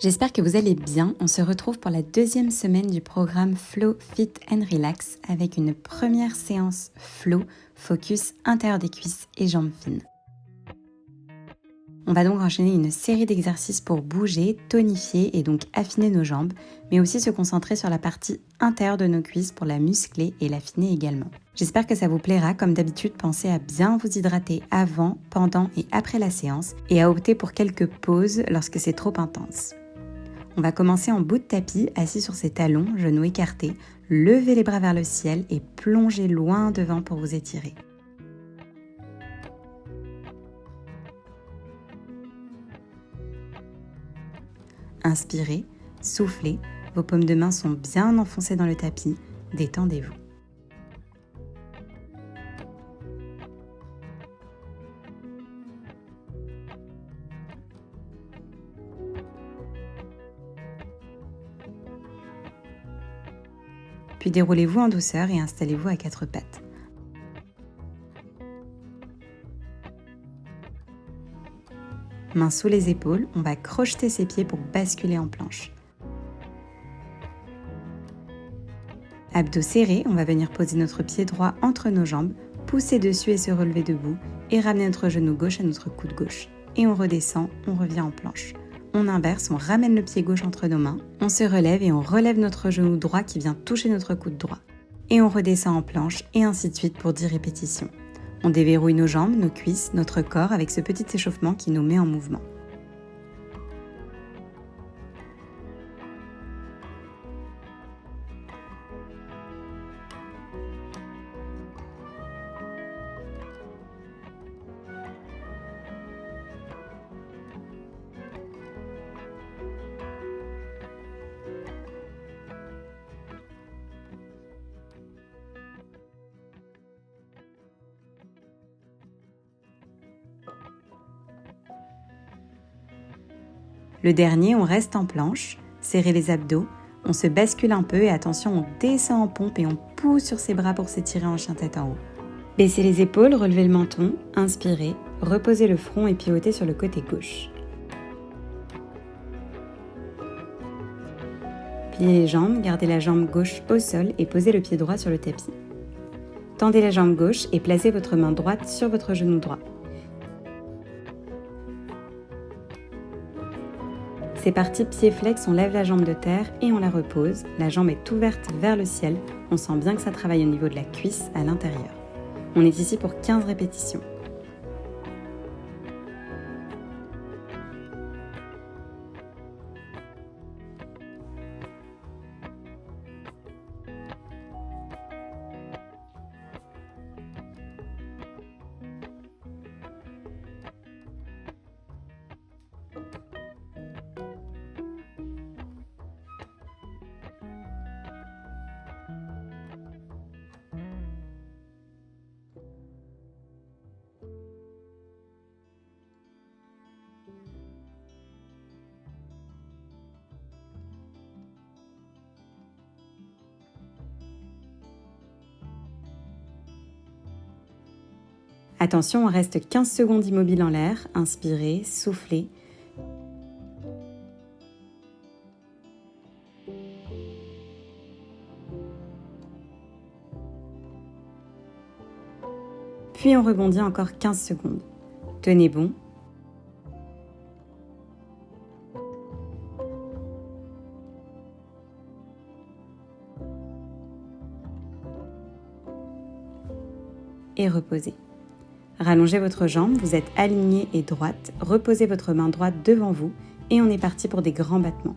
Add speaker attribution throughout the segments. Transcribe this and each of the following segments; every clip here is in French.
Speaker 1: J'espère que vous allez bien. On se retrouve pour la deuxième semaine du programme Flow Fit and Relax avec une première séance Flow, focus intérieur des cuisses et jambes fines. On va donc enchaîner une série d'exercices pour bouger, tonifier et donc affiner nos jambes, mais aussi se concentrer sur la partie intérieure de nos cuisses pour la muscler et l'affiner également. J'espère que ça vous plaira. Comme d'habitude, pensez à bien vous hydrater avant, pendant et après la séance et à opter pour quelques pauses lorsque c'est trop intense. On va commencer en bout de tapis, assis sur ses talons, genoux écartés, levez les bras vers le ciel et plongez loin devant pour vous étirer. Inspirez, soufflez, vos paumes de main sont bien enfoncées dans le tapis, détendez-vous. Puis déroulez-vous en douceur et installez-vous à quatre pattes. Mains sous les épaules, on va crocheter ses pieds pour basculer en planche. Abdos serrés, on va venir poser notre pied droit entre nos jambes, pousser dessus et se relever debout et ramener notre genou gauche à notre coude gauche. Et on redescend, on revient en planche. On inverse, on ramène le pied gauche entre nos mains, on se relève et on relève notre genou droit qui vient toucher notre coude droit. Et on redescend en planche et ainsi de suite pour 10 répétitions. On déverrouille nos jambes, nos cuisses, notre corps avec ce petit échauffement qui nous met en mouvement. Le dernier, on reste en planche, serrez les abdos, on se bascule un peu et attention, on descend en pompe et on pousse sur ses bras pour s'étirer en chien tête en haut. Baissez les épaules, relevez le menton, inspirez, reposez le front et pivotez sur le côté gauche. Pliez les jambes, gardez la jambe gauche au sol et posez le pied droit sur le tapis. Tendez la jambe gauche et placez votre main droite sur votre genou droit. C'est parti, pied flex, on lève la jambe de terre et on la repose. La jambe est ouverte vers le ciel. On sent bien que ça travaille au niveau de la cuisse à l'intérieur. On est ici pour 15 répétitions. Attention, on reste 15 secondes immobile en l'air. Inspirez, soufflez. Puis on rebondit encore 15 secondes. Tenez bon. Et reposez. Rallongez votre jambe, vous êtes aligné et droite, reposez votre main droite devant vous et on est parti pour des grands battements.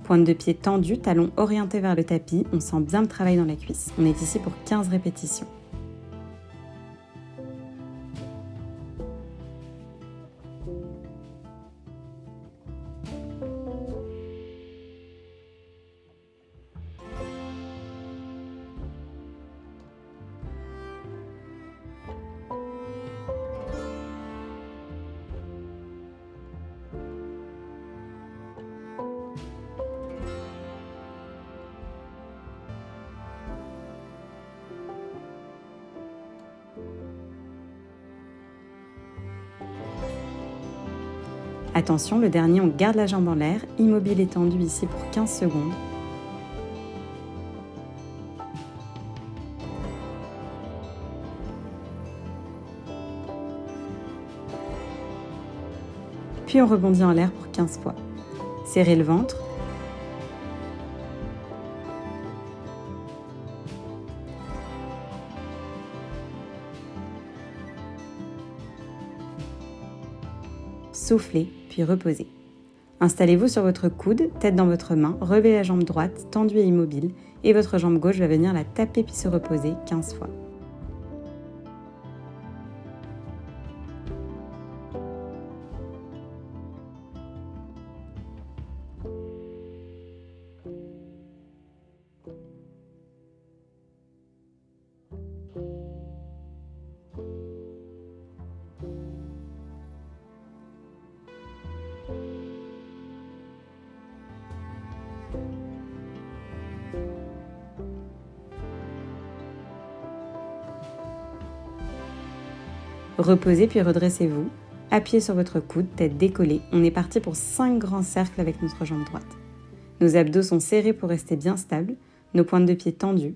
Speaker 1: Pointe de pied tendue, talons orientés vers le tapis, on sent bien le travail dans la cuisse. On est ici pour 15 répétitions. Attention, le dernier, on garde la jambe en l'air, immobile et tendu ici pour 15 secondes. Puis on rebondit en l'air pour 15 fois. Serrez le ventre. Soufflez, puis reposez. Installez-vous sur votre coude, tête dans votre main, relevez la jambe droite, tendue et immobile, et votre jambe gauche va venir la taper puis se reposer 15 fois. Reposez puis redressez-vous. Appuyez sur votre coude, tête décollée. On est parti pour 5 grands cercles avec notre jambe droite. Nos abdos sont serrés pour rester bien stables, nos pointes de pied tendues.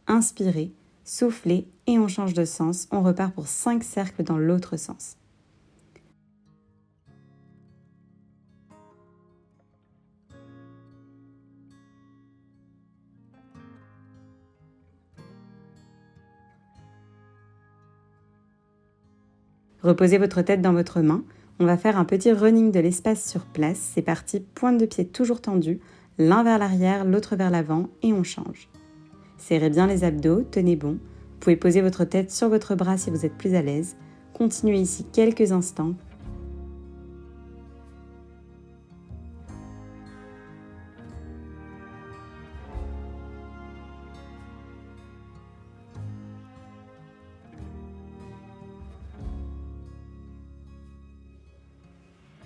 Speaker 1: Inspirez, soufflez et on change de sens. On repart pour 5 cercles dans l'autre sens. Reposez votre tête dans votre main. On va faire un petit running de l'espace sur place. C'est parti, pointe de pied toujours tendue, l'un vers l'arrière, l'autre vers l'avant et on change. Serrez bien les abdos, tenez bon. Vous pouvez poser votre tête sur votre bras si vous êtes plus à l'aise. Continuez ici quelques instants.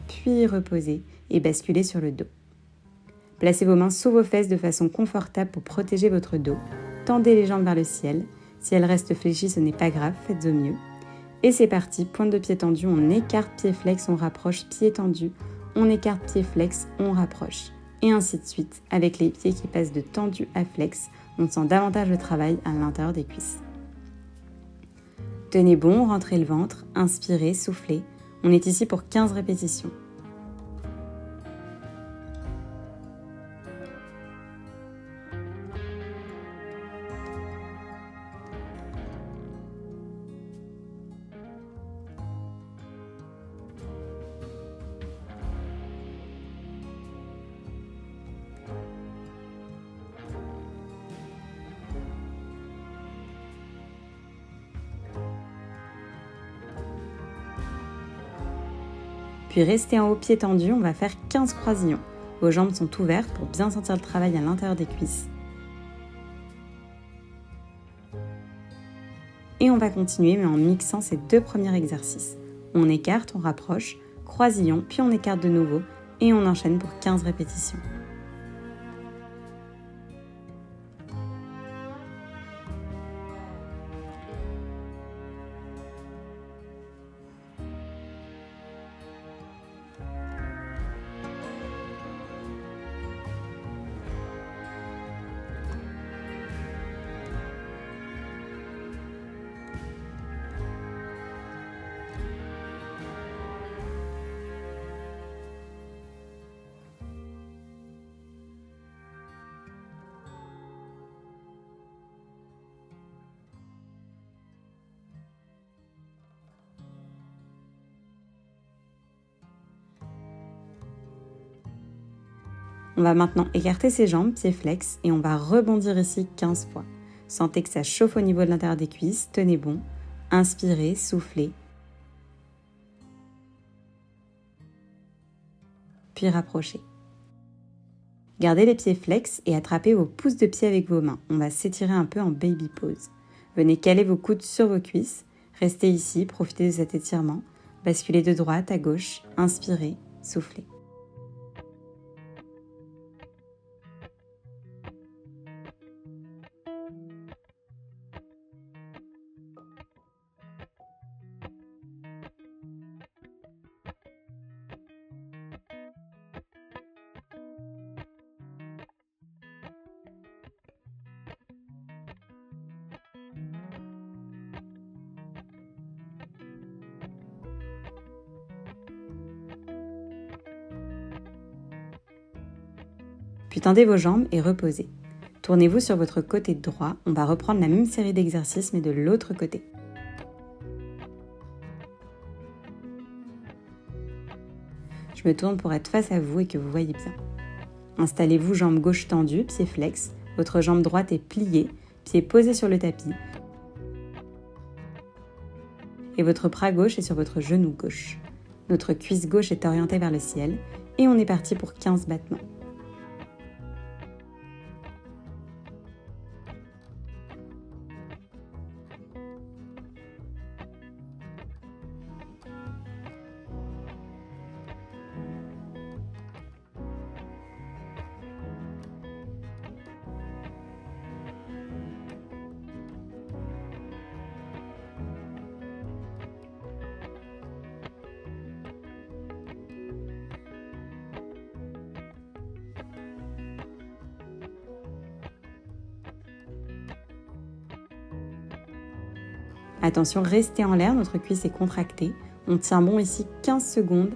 Speaker 1: Puis reposez et basculez sur le dos. Placez vos mains sous vos fesses de façon confortable pour protéger votre dos. Tendez les jambes vers le ciel. Si elles restent fléchies, ce n'est pas grave, faites au mieux. Et c'est parti, pointe de pied tendu, on écarte pied flex, on rapproche, pied tendu, on écarte pied flex, on rapproche. Et ainsi de suite, avec les pieds qui passent de tendu à flex, on sent davantage le travail à l'intérieur des cuisses. Tenez bon, rentrez le ventre, inspirez, soufflez. On est ici pour 15 répétitions. Puis restez en haut pied tendu, on va faire 15 croisillons. Vos jambes sont ouvertes pour bien sentir le travail à l'intérieur des cuisses. Et on va continuer mais en mixant ces 2 premiers exercices. On écarte, on rapproche, croisillon, puis on écarte de nouveau et on enchaîne pour 15 répétitions. On va maintenant écarter ses jambes, pieds flex, et on va rebondir ici 15 fois. Sentez que ça chauffe au niveau de l'intérieur des cuisses, tenez bon. Inspirez, soufflez. Puis rapprochez. Gardez les pieds flex et attrapez vos pouces de pied avec vos mains. On va s'étirer un peu en baby pose. Venez caler vos coudes sur vos cuisses. Restez ici, profitez de cet étirement. Basculez de droite à gauche, inspirez, soufflez. Puis tendez vos jambes et reposez. Tournez-vous sur votre côté droit, on va reprendre la même série d'exercices mais de l'autre côté. Je me tourne pour être face à vous et que vous voyez bien. Installez-vous, jambe gauche tendue, pied flex, votre jambe droite est pliée, pied posé sur le tapis. Et votre bras gauche est sur votre genou gauche. Notre cuisse gauche est orientée vers le ciel et on est parti pour 15 battements. Attention, restez en l'air, notre cuisse est contractée. On tient bon ici 15 secondes.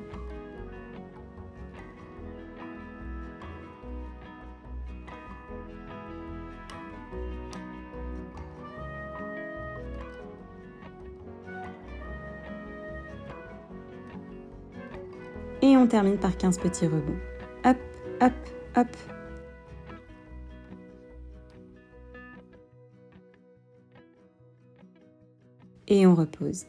Speaker 1: Et on termine par 15 petits rebonds. Hop, hop, hop. Et on repose.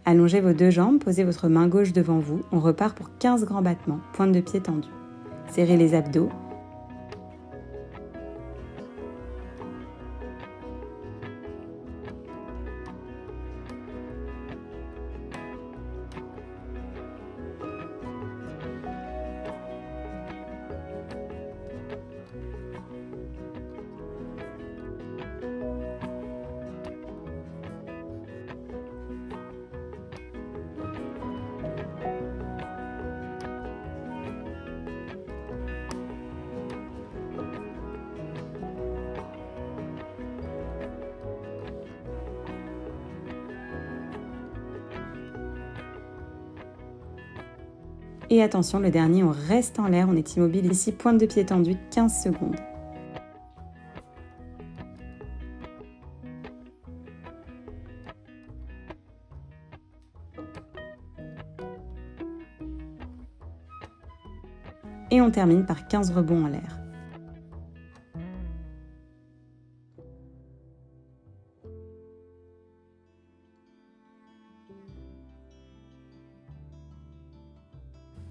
Speaker 1: Allongez vos deux jambes, posez votre main gauche devant vous. On repart pour 15 grands battements, pointe de pied tendue. Serrez les abdos. Et attention, le dernier, on reste en l'air, on est immobile ici, pointe de pied tendue, 15 secondes. Et on termine par 15 rebonds en l'air.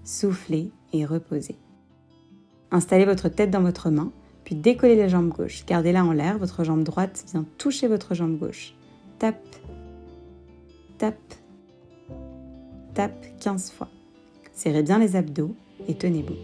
Speaker 1: Soufflez et reposez. Installez votre tête dans votre main, puis décollez la jambe gauche. Gardez-la en l'air, votre jambe droite vient toucher votre jambe gauche. Tape, tape, tape 15 fois. Serrez bien les abdos et tenez bon.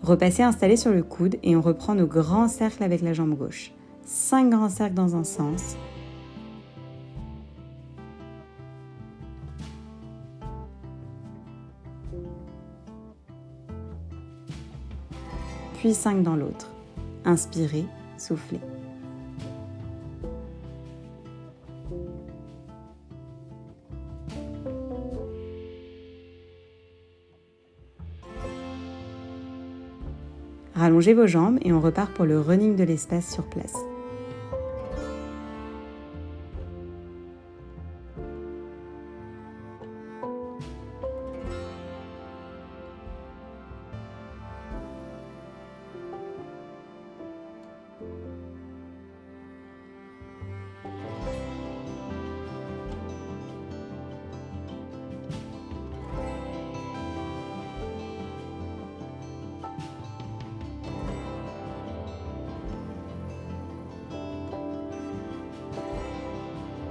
Speaker 1: Repassez installé sur le coude et on reprend nos grands cercles avec la jambe gauche. 5 grands cercles dans un sens. Puis 5 dans l'autre. Inspirez, soufflez. Rallongez vos jambes et on repart pour le running de l'espace sur place.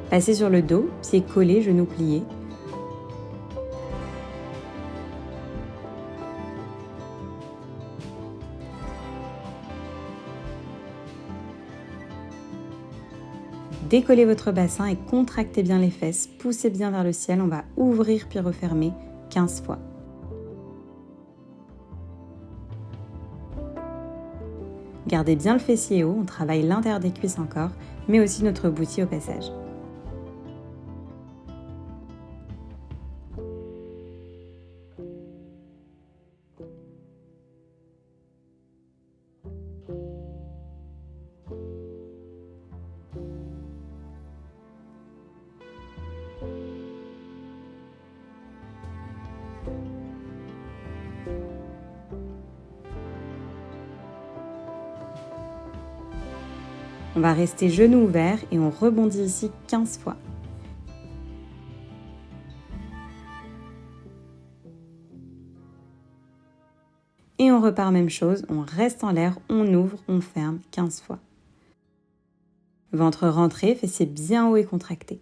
Speaker 1: Passez sur le dos, pieds collés, genoux pliés. Décollez votre bassin et contractez bien les fesses, poussez bien vers le ciel, on va ouvrir puis refermer 15 fois. Gardez bien le fessier haut, on travaille l'intérieur des cuisses encore, mais aussi notre bouti au passage. On va rester genoux ouverts et on rebondit ici 15 fois. Et on repart même chose, on reste en l'air, on ouvre, on ferme 15 fois. Ventre rentré, fessier bien haut et contracté.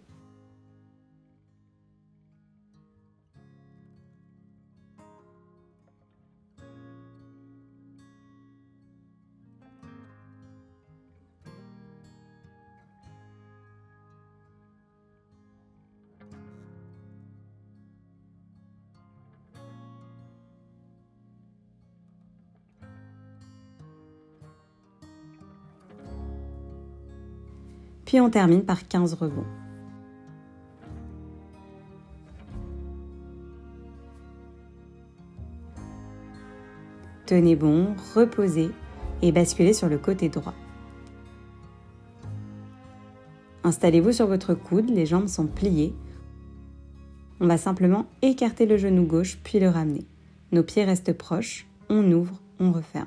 Speaker 1: Puis on termine par 15 rebonds. Tenez bon, reposez et basculez sur le côté droit. Installez-vous sur votre coude, les jambes sont pliées. On va simplement écarter le genou gauche puis le ramener. Nos pieds restent proches, on ouvre, on referme.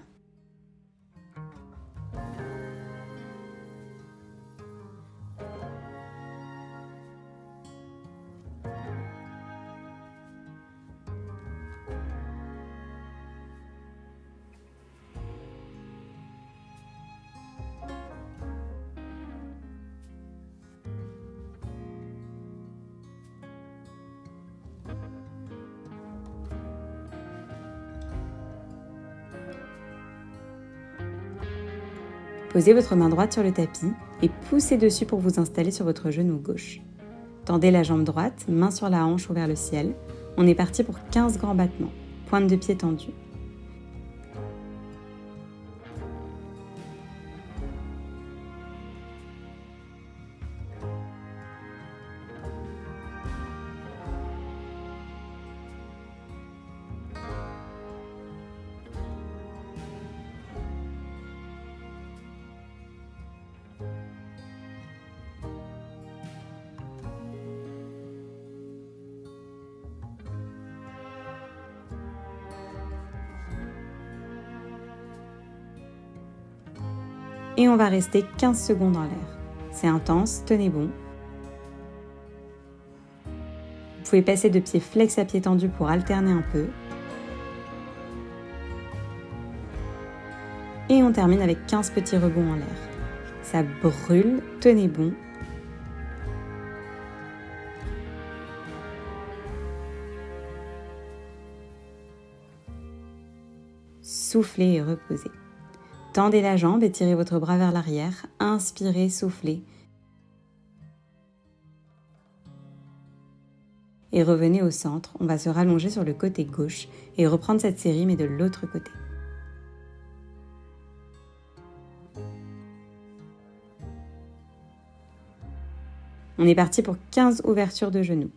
Speaker 1: Posez votre main droite sur le tapis et poussez dessus pour vous installer sur votre genou gauche. Tendez la jambe droite, main sur la hanche ou vers le ciel. On est parti pour 15 grands battements. Pointe de pied tendue. Et on va rester 15 secondes en l'air. C'est intense, tenez bon. Vous pouvez passer de pied flex à pied tendu pour alterner un peu. Et on termine avec 15 petits rebonds en l'air. Ça brûle, tenez bon. Soufflez et reposez. Tendez la jambe et tirez votre bras vers l'arrière. Inspirez, soufflez. Et revenez au centre. On va se rallonger sur le côté gauche et reprendre cette série mais de l'autre côté. On est parti pour 15 ouvertures de genoux.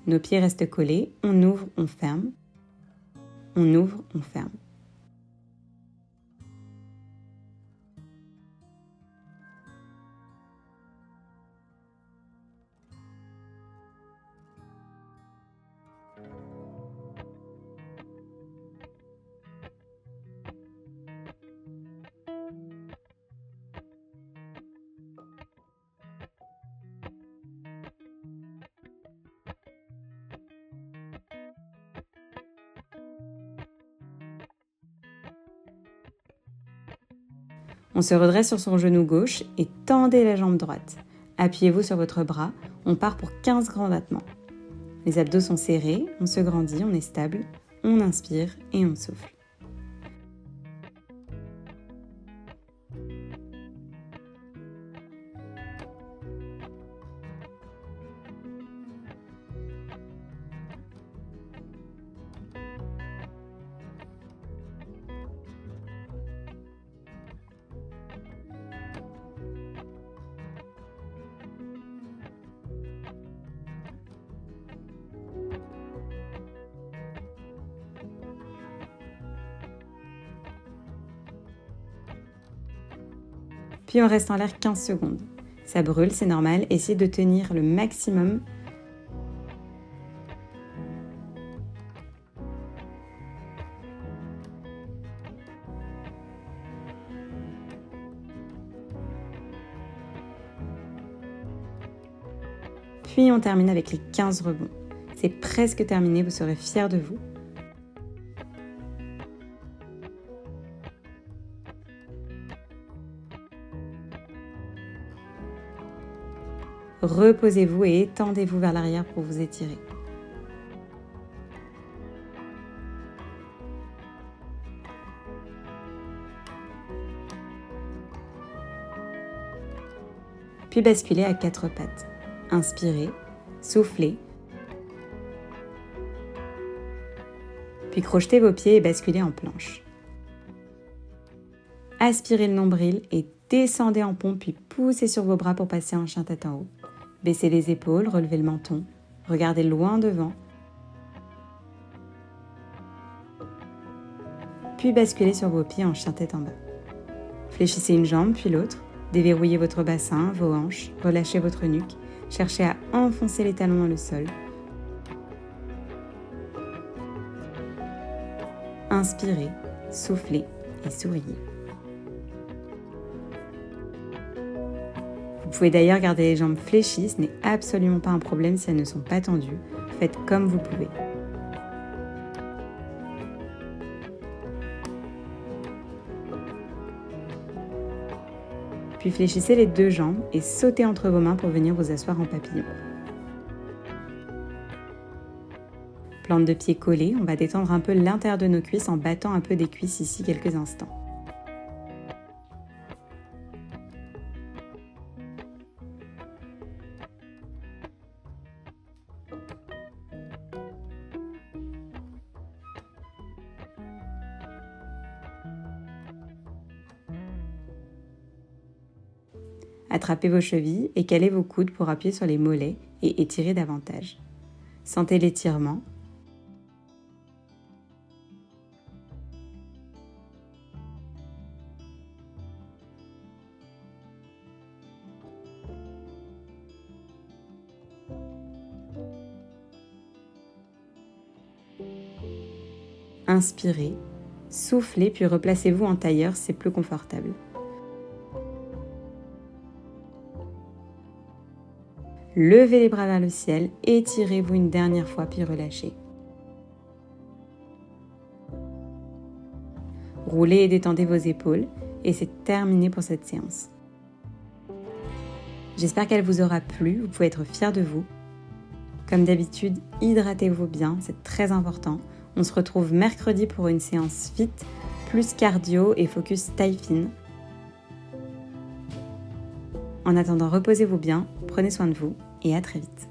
Speaker 1: Nos pieds restent collés. On ouvre, on ferme. On ouvre, on ferme. On se redresse sur son genou gauche et tendez la jambe droite. Appuyez-vous sur votre bras, on part pour 15 grands battements. Les abdos sont serrés, on se grandit, on est stable, on inspire et on souffle. Puis on reste en l'air 15 secondes. Ça brûle, c'est normal, essayez de tenir le maximum. Puis on termine avec les 15 rebonds. C'est presque terminé, vous serez fiers de vous. Reposez-vous et étendez-vous vers l'arrière pour vous étirer. Puis basculez à 4 pattes. Inspirez, soufflez. Puis crochetez vos pieds et basculez en planche. Aspirez le nombril et descendez en pompe, puis poussez sur vos bras pour passer en chien tête en haut. Baissez les épaules, relevez le menton, regardez loin devant. Puis basculez sur vos pieds en chien tête en bas. Fléchissez une jambe puis l'autre, déverrouillez votre bassin, vos hanches, relâchez votre nuque, cherchez à enfoncer les talons dans le sol. Inspirez, soufflez et souriez. Vous pouvez d'ailleurs garder les jambes fléchies, ce n'est absolument pas un problème si elles ne sont pas tendues. Faites comme vous pouvez. Puis fléchissez les deux jambes et sautez entre vos mains pour venir vous asseoir en papillon. Plante de pied collée, on va détendre un peu l'intérieur de nos cuisses en battant un peu des cuisses ici quelques instants. Attrapez vos chevilles et calez vos coudes pour appuyer sur les mollets et étirer davantage. Sentez l'étirement. Inspirez, soufflez puis replacez-vous en tailleur, c'est plus confortable. Levez les bras vers le ciel, étirez-vous une dernière fois puis relâchez. Roulez et détendez vos épaules et c'est terminé pour cette séance. J'espère qu'elle vous aura plu, vous pouvez être fiers de vous. Comme d'habitude, hydratez-vous bien, c'est très important. On se retrouve mercredi pour une séance fit, plus cardio et focus taille fine. En attendant, reposez-vous bien, prenez soin de vous et à très vite.